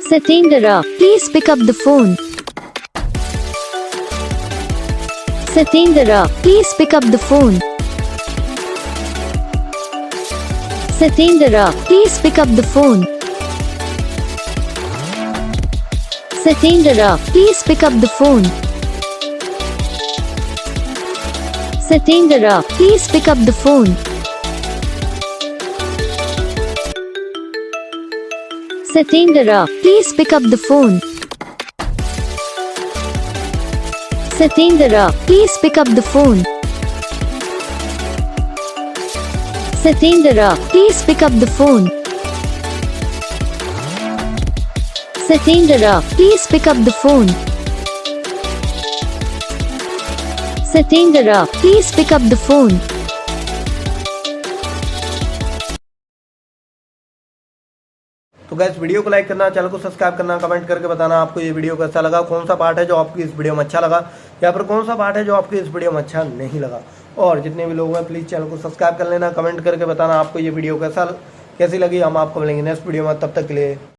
Satyendra, please pick up the phone. Satyendra, please pick up the phone. Satyendra, please pick up the phone. Satyendra, please pick up the phone. Satyendra, please pick up the phone. Satyendra, please pick up the phone. Satyendra, please pick up the phone. Satyendra, please pick up the phone. Satyendra, please pick up the phone. Satyendra, please pick up the phone. तो gas video को like करना, channel को subscribe करना, comment करके बताना आपको ये video कैसा लगा, कौन सा पार्ट है जो आपकी इस वीडियो में अच्छा लगा या फिर कौन सा पार्ट है जो आपकी इस वीडियो में अच्छा नहीं लगा। और जितने भी लोग हैं प्लीज़ चैनल को सब्सक्राइब कर लेना, कमेंट करके बताना आपको ये वीडियो कैसी लगी। हम आपको मिलेंगे नेक्स्ट वीडियो में, तब तक के लिए।